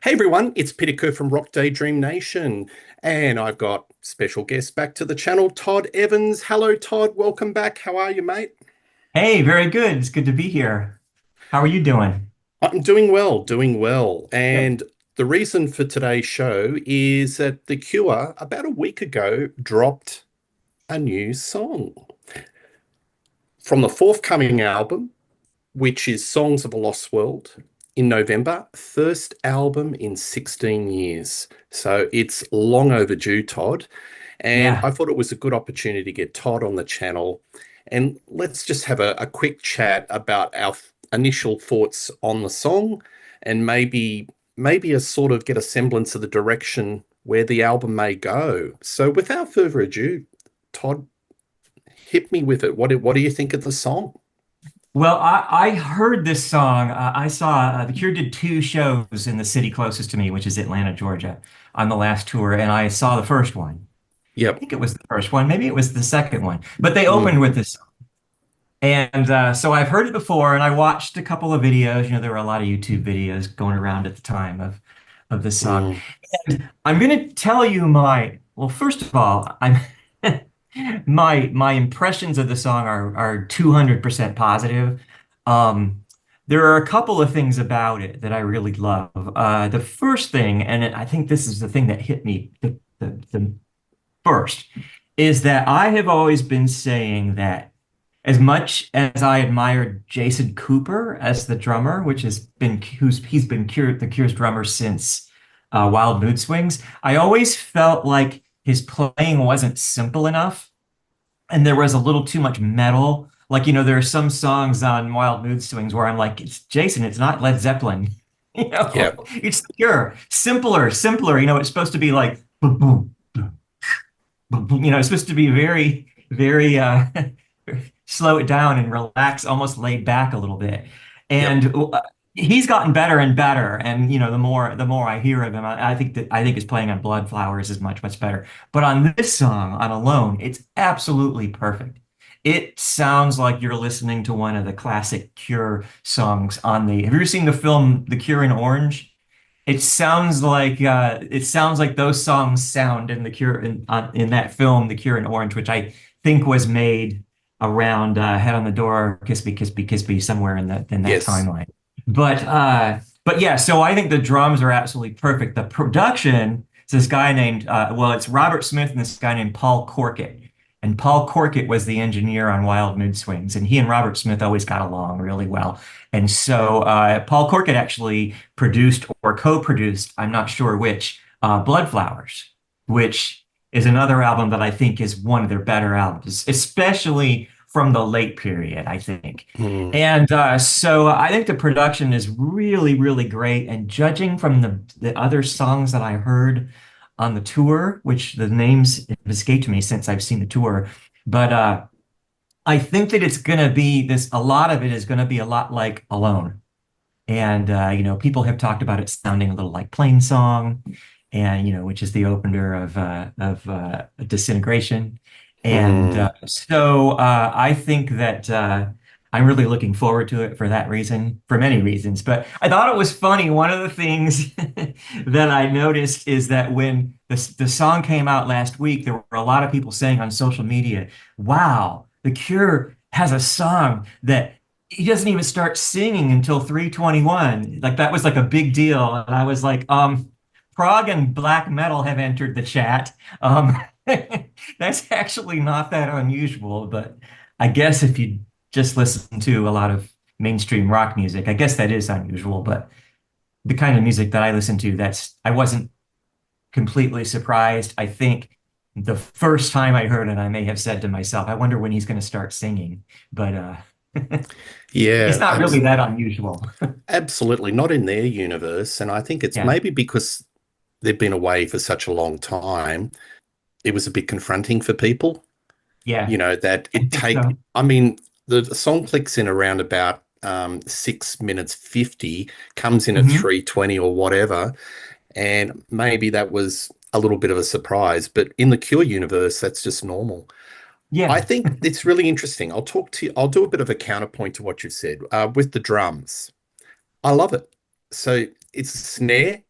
Hey everyone, it's Peter Kerr from Daydream Nation, and I've got special guest back to the channel, Todd Evans. Hello, Todd. Welcome back. How are you, mate? Hey, very good. It's good to be here. How are you doing? I'm doing well, doing well. Good. And the reason for today's show is that The Cure, about a week ago, dropped a new song from the forthcoming album, which is Songs of a Lost World, in November. First album in 16 years. So it's long overdue, Todd. And Yeah. I thought it was a good opportunity to get Todd on the channel. And let's just have a quick chat about our initial thoughts on the song and maybe a sort of get a semblance of the direction where the album may go. So without further ado, Todd, hit me with it. What do you think of the song? Well, I heard this song. I saw The Cure did two shows in the city closest to me, which is Atlanta, Georgia, on the last tour, and I saw the first one. I Yep. think it was the first one, maybe it was the second one, but they Mm, opened with this song. And so I've heard it before, and I watched a couple of videos. There were a lot of YouTube videos going around at the time of this song. mm, And I'm going to tell you well, first of all, I'm my impressions of the song are 200% positive. Um, there are a couple of things about it that I really love. The first thing, and I think this is the thing that hit me the first, is that I have always been saying that as much as I admired Jason Cooper as the drummer, which has been he's been the Cure's drummer since Wild Mood Swings, I always felt like his playing wasn't simple enough, and there was a little too much metal. Like, there are some songs on Wild Mood Swings where I'm like, it's Jason, it's not Led Zeppelin. yep. It's the Cure. Simpler, simpler. It's supposed to be like boom, boom, boom, boom, boom. It's supposed to be very, very slow it down and relax, almost laid back a little bit. Yep. And he's gotten better and better. And the more I hear of him, I think his playing on Blood Flowers is much, much better. But on this song, on Alone, it's absolutely perfect. It sounds like you're listening to one of the classic Cure songs on the. Have you ever seen the film The Cure in Orange? It sounds like those songs sound in the Cure in that film, The Cure in Orange, which I think was made around Head on the Door, Kiss Me, Kiss Me, Kiss Me, somewhere in that Yes. timeline. But yeah, so I think the drums are absolutely perfect. The production is this guy named it's Robert Smith and this guy named Paul Corkett. And Paul Corkett was the engineer on Wild Mood Swings, and he and Robert Smith always got along really well. And so Paul Corkett actually produced or co-produced, I'm not sure which, Blood Flowers, which is another album that I think is one of their better albums, especially from the late period, I think. Mm, And so I think the production is really, really great. And judging from the other songs that I heard on the tour, which the names have escaped me since I've seen the tour, but I think that it's going to be a lot of it is going to be a lot like Alone. And people have talked about it sounding a little like Plain Song, and which is the opener of Disintegration. And mm. I think that I'm really looking forward to it for that reason, for many reasons. But I thought it was funny. One of the things that I noticed is that when the song came out last week, there were a lot of people saying on social media, "Wow, The Cure has a song that." He doesn't even start singing until 321. Like that was like a big deal. And I was like, prog and black metal have entered the chat. Um, that's actually not that unusual, but I guess if you just listen to a lot of mainstream rock music, I guess that is unusual. But the kind of music that I listen to, I wasn't completely surprised. I think the first time I heard it, I may have said to myself, I wonder when he's going to start singing. But it's Yeah, not really that unusual. absolutely not in their universe. And I think it's Yeah. maybe because they've been away for such a long time, it was a bit confronting for people, Yeah. that I it think so. I mean, the song clicks in around about 6 minutes 50, comes in at Hmm. 3:20 or whatever. And maybe that was a little bit of a surprise, but in the Cure universe, that's just normal. I Yeah. think it's really interesting. I'll do a bit of a counterpoint to what you've said with the drums. I love it. So it's a snare.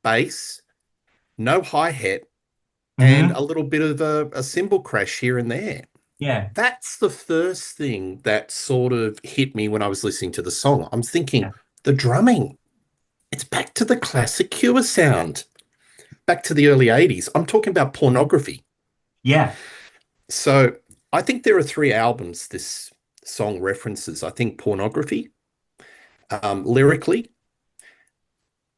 bass, no hi-hat, and a Hmm. little bit of a cymbal crash here and there. Yeah. That's the first thing that sort of hit me when I was listening to the song. I'm thinking, Yeah. the drumming, it's back to the classic Cure sound, back to the early 80s. I'm talking about Pornography. Yeah. So I think there are three albums this song references. I think Pornography, lyrically,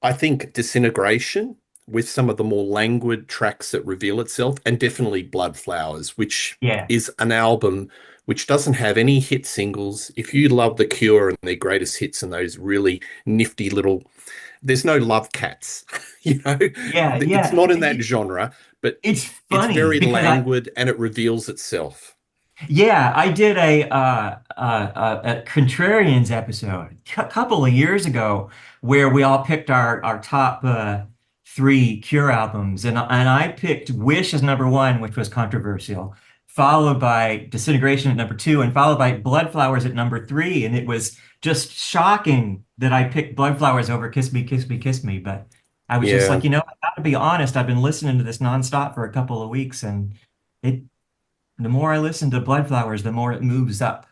I think Disintegration with some of the more languid tracks that reveal itself, and definitely Blood Flowers, which Yeah. is an album which doesn't have any hit singles. If you love The Cure and their greatest hits and those really nifty little, there's no Love Cats, you know, Yeah. it's Yeah. not in that genre, but It's it's funny very because I, languid and it reveals itself. yeah, I did a Contrarians episode a couple of years ago where we all picked our top three Cure albums, and I picked Wish as number one, which was controversial, followed by Disintegration at number two, and followed by Blood Flowers at number three, and it was just shocking that I picked Blood Flowers over Kiss Me, Kiss Me, Kiss Me, but I was just Yeah, like, I gotta be honest, I've been listening to this nonstop for a couple of weeks, and it the more I listen to Blood Flowers, the more it moves up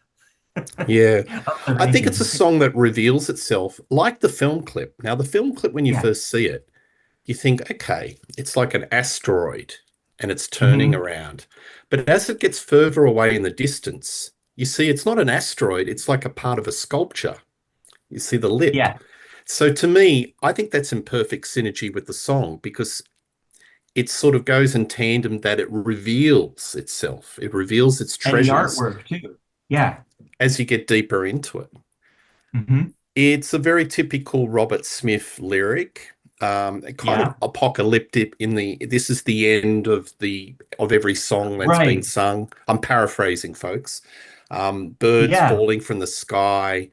yeah. up the I think it's a rankings. song that reveals itself like the film clip. Now, the film clip, when you Yeah. first see it, you think, okay, it's like an asteroid and it's turning Hmm. around. But as it gets further away in the distance, you see it's not an asteroid, it's like a part of a sculpture. You see the lip. Yeah. So to me, I think that's in perfect synergy with the song because it sort of goes in tandem that it reveals itself, it reveals its And the treasures artwork too. Yeah. as you get deeper into it. Hmm. It's a very typical Robert Smith lyric, kind of Yeah. apocalyptic in the this is the end of the of every song that's been Right. sung. I'm paraphrasing, folks. Birds Yeah. falling from the sky.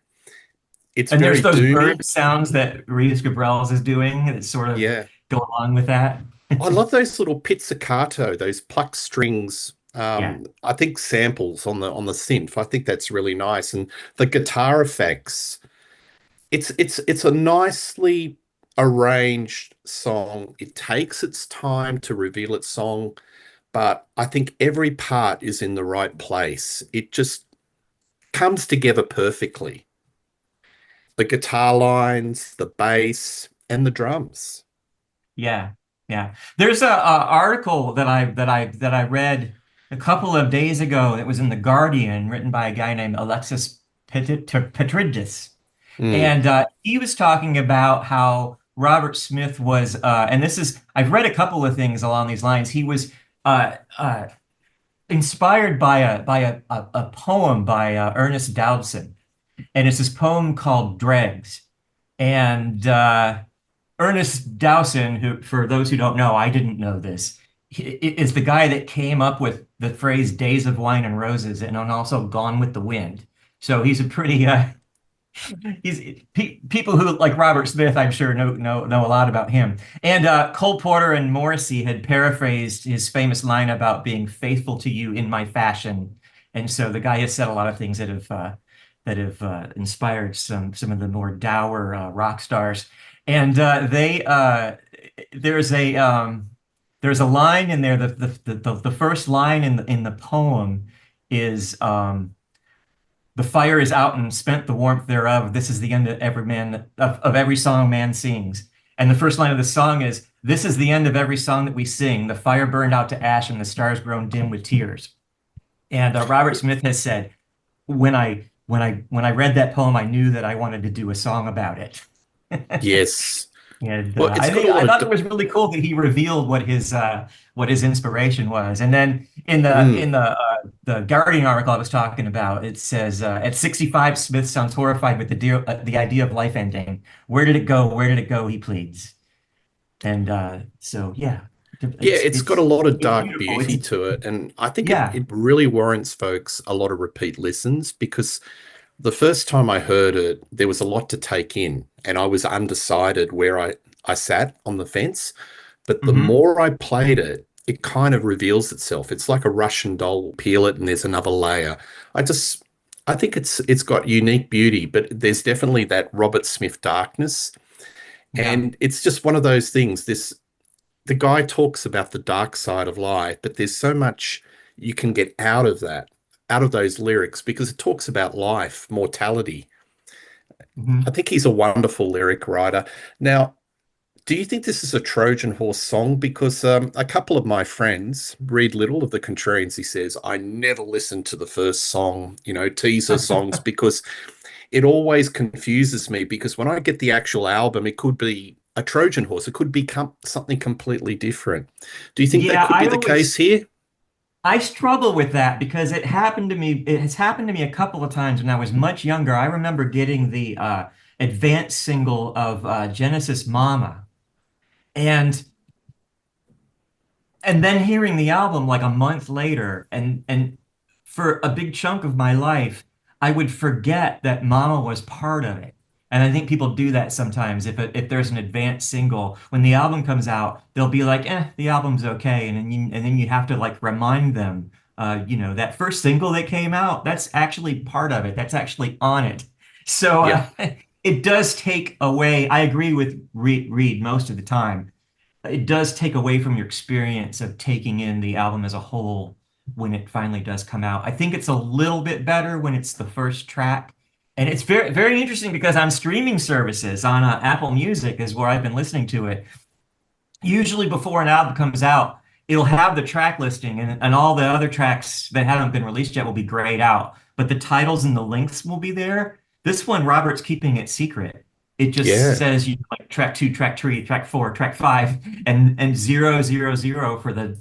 It's And very there's those doomy. bird sounds that Rios Gabrels is doing that sort of Yeah. go along with that. I love those little pizzicato, those plucked strings. Yeah. I think samples on the synth. I think that's really nice. And the guitar effects. It's a nicely arranged song. It takes its time to reveal its song, but I think every part is in the right place. It just comes together perfectly. The guitar lines, the bass, and the drums. Yeah, yeah. There's a article that I read a couple of days ago that was in the Guardian, written by a guy named Alexis Petridis, Mm, and he was talking about how Robert Smith was, and this is I've read a couple of things along these lines. He was inspired by a poem by Ernest Dowson, and it's this poem called Dregs, and Ernest Dowson, who, for those who don't know, I didn't know this, is the guy that came up with the phrase "Days of Wine and Roses" and also "Gone with the Wind." So he's a pretty he's people who like Robert Smith, I'm sure know a lot about him. And Cole Porter and Morrissey had paraphrased his famous line about being faithful to you in my fashion. And so the guy has said a lot of things that have inspired some of the more dour rock stars. And they there's a line in there. The first line in the poem is the fire is out and spent the warmth thereof. This is the end of every man of every song man sings. And the first line of the song is, "This is the end of every song that we sing. The fire burned out to ash and the stars grown dim with tears." And Robert Smith has said, when I read that poem, I knew that I wanted to do a song about it. yes. And Well, it's got a I lot of thought it was really cool that he revealed what his inspiration was. And then mm, the Guardian article I was talking about, it says at 65, Smith sounds horrified with the idea of life ending. Where did it go? Where did it go? He pleads. And so yeah, yeah, it's got a lot of it's dark beautiful. beauty to it. And I think Yeah. it really warrants folks a lot of repeat listens because the first time I heard it, there was a lot to take in, and I was undecided where I sat on the fence. But the Hmm. more I played it, it kind of reveals itself. It's like a Russian doll. Peel it, and there's another layer. I just, I think it's got unique beauty, but there's definitely that Robert Smith darkness. Yeah. And it's just one of those things. The guy talks about the dark side of life, but there's so much you can get out of that, out of those lyrics, because it talks about life, mortality. I Mhm. think he's a wonderful lyric writer. Now, do you think this is a Trojan horse song? Because a couple of my friends read little of the Contrarians. He says, I never listen to the first song, teaser songs, because it always confuses me. Because when I get the actual album, it could be a Trojan horse, it could become something completely different. Do you think that Yeah, could be the case here? I struggle with that because it happened to me. It has happened to me a couple of times when I was much younger. I remember getting the advance single of Genesis Mama, and and then hearing the album like a month later, and for a big chunk of my life, I would forget that Mama was part of it. And I think people do that sometimes. If there's an advanced single, when the album comes out, they'll be like, the album's okay, and then you have to like remind them, that first single that came out, that's actually part of it. That's actually on it. So Yeah. it does take away. I agree with Reed most of the time. It does take away from your experience of taking in the album as a whole when it finally does come out. I think it's a little bit better when it's the first track. And it's very, very interesting because on streaming services, on Apple Music is where I've been listening to it. Usually before an album comes out, it'll have the track listing and all the other tracks that haven't been released yet will be grayed out, but the titles and the links will be there. This one, Robert's keeping it secret. It just Yeah. says like track two, track three, track four, track five, and 000 for the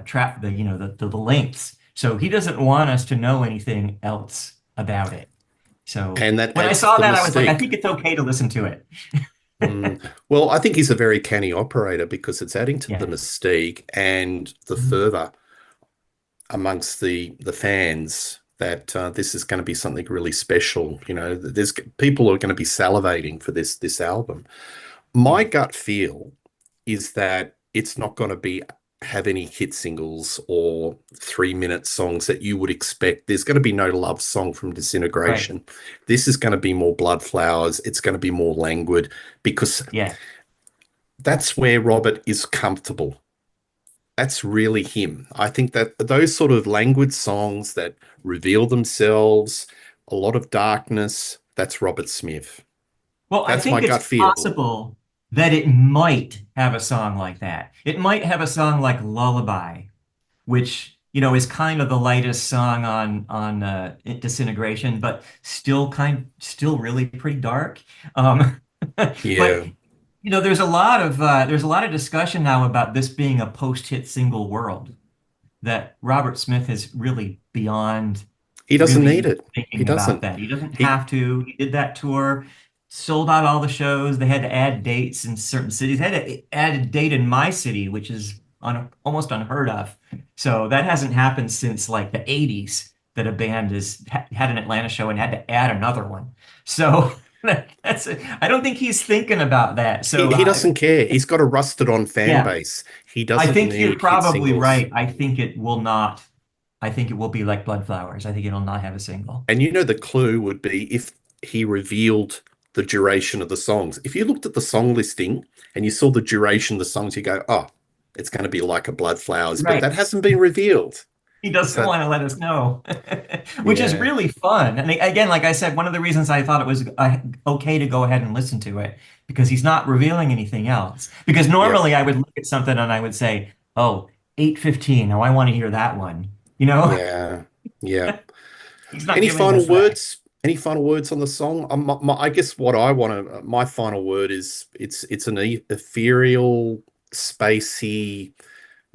track the lengths. So he doesn't want us to know anything else about it. So And that when I adds to saw the that, I was like, I mystique. think it's okay to listen to it. Well, I think he's a very canny operator because it's adding to the Yeah. mystique and the fervor amongst the fans that this is going to be something really special. There's people are going to be salivating for this album. My Yeah. gut feel is that it's not going to be have any hit singles or 3-minute songs that you would expect. There's going to be no love song from Right. Disintegration. This is going to be more Blood Flowers. It's going to be more languid because Yeah. that's where Robert is comfortable. That's really him. I think that those sort of languid songs that reveal themselves, a lot of darkness, that's Robert Smith. Well, I That's my think it's gut feel. possible that it might have a song like that. It might have a song like Lullaby, which, is kind of the lightest song on Disintegration, but still really pretty dark. Um, but Yeah. there's a lot of discussion now about this being a post-hit single world that Robert Smith is really beyond He doesn't really need even it. He thinking about doesn't. that. He doesn't He have to. He did that tour, sold out all the shows. They had to add dates in certain cities. They had to add a date in my city, which is almost unheard of. So that hasn't happened since like the 80s that a band had an Atlanta show and had to add another one. So that's it. I don't think he's thinking about that. he, So he doesn't care. He's got a rusted on fan yeah, base. He I doesn't think you're need hit probably singles. right. I think it will not. I think it will be like Blood Flowers. I think it'll not have a single. And the clue would be if he revealed the duration of the songs. If you looked at the song listing and you saw the duration of the songs, you go, oh, it's going to be like a Blood Flowers, but that Right. hasn't been revealed. He doesn't So, want to let us know, which is yeah, really fun. And again, like I said, one of the reasons I thought it was okay to go ahead and listen to it because he's not revealing anything else. Because yeah, normally I would look at something and I would say, oh, 8:15. Now I want to hear that one. You know, yeah, yeah. he's not Any giving final us that. words? Any final words on the song? I guess what I want to, my final word is it's an ethereal, spacey.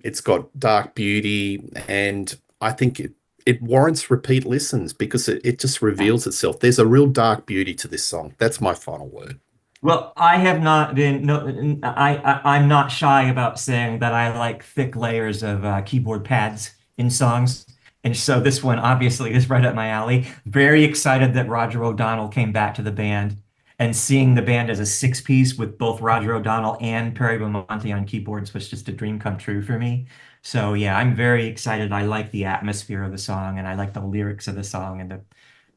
It's got dark beauty, and I think it warrants repeat listens because it just Yeah. reveals itself. There's a real dark beauty to this song. That's my final word. Well, I have not been, no, I'm not shy about saying that I like thick layers of keyboard pads in songs. And so this one obviously is right up my alley. Very excited that Roger O'Donnell came back to the band and seeing the band as a six-piece with both Roger O'Donnell and Perry Beaumonte on keyboards was just a dream come true for me. So yeah, I'm very excited. I like the atmosphere of the song and I like the lyrics of the song and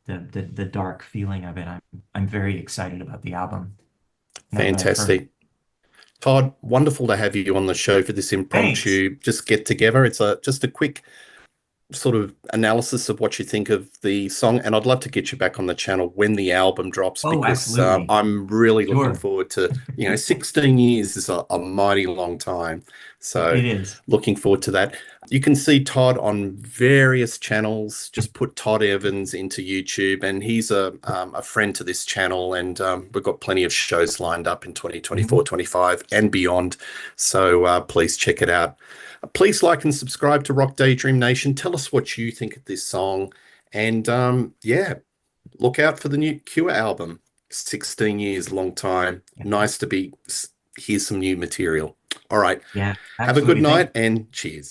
the dark feeling of it. I'm very excited about the album. that I've heard. Fantastic. Todd, wonderful to have you on the show for this Thanks. impromptu just get together. It's just a quick sort of analysis of what you think of the song, and I'd love to get you back on the channel when the album drops Oh, because absolutely. I'm really looking Sure. forward to, 16 years is a mighty long time. So It is. looking forward to that. You can see Todd on various channels. Just put Todd Evans into YouTube, and he's a friend to this channel. And we've got plenty of shows lined up in 2024, Mhm. 25, and beyond. So please check it out. Please like and subscribe to Rock Daydream Nation. Tell us what you think of this song. And yeah, look out for the new Cure album. 16 years, long time. Nice to here's some new material. All right. Yeah, Have a good absolutely. Thank night and cheers.